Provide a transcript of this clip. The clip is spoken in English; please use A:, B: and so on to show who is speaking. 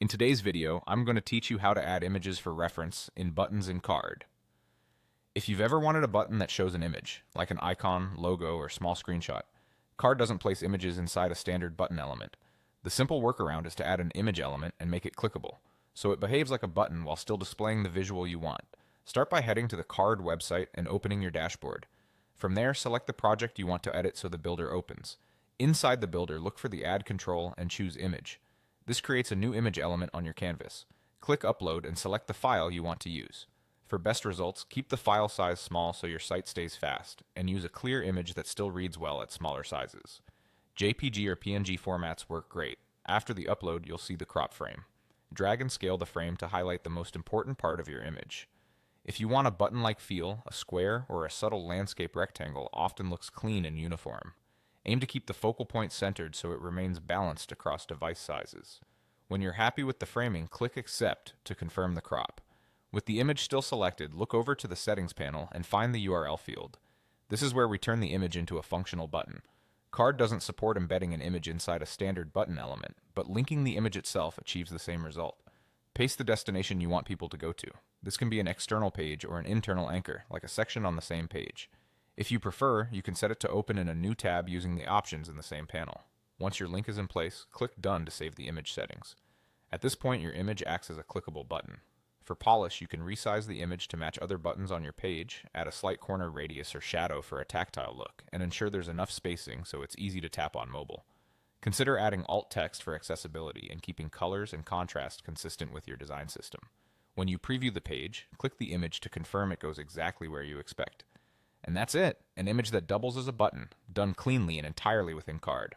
A: In today's video, I'm going to teach you how to add images for reference in buttons in Card. If you've ever wanted a button that shows an image, like an icon, logo, or small screenshot, Card doesn't place images inside a standard button element. The simple workaround is to add an image element and make it clickable, so it behaves like a button while still displaying the visual you want. Start by heading to the Card website and opening your dashboard. From there, select the project you want to edit so the builder opens. Inside the builder, look for the Add control and choose Image. This creates a new image element on your canvas. Click Upload and select the file you want to use. For best results, keep the file size small so your site stays fast, and use a clear image that still reads well at smaller sizes. JPG or PNG formats work great. After the upload, you'll see the crop frame. Drag and scale the frame to highlight the most important part of your image. If you want a button-like feel, a square or a subtle landscape rectangle often looks clean and uniform. Aim to keep the focal point centered so it remains balanced across device sizes. When you're happy with the framing, click Accept to confirm the crop. With the image still selected, look over to the Settings panel and find the URL field. This is where we turn the image into a functional button. Card doesn't support embedding an image inside a standard button element, but linking the image itself achieves the same result. Paste the destination you want people to go to. This can be an external page or an internal anchor, like a section on the same page. If you prefer, you can set it to open in a new tab using the options in the same panel. Once your link is in place, click Done to save the image settings. At this point, your image acts as a clickable button. For polish, you can resize the image to match other buttons on your page, add a slight corner radius or shadow for a tactile look, and ensure there's enough spacing so it's easy to tap on mobile. Consider adding alt text for accessibility and keeping colors and contrast consistent with your design system. When you preview the page, click the image to confirm it goes exactly where you expect. And that's it, an image that doubles as a button, done cleanly and entirely within Card.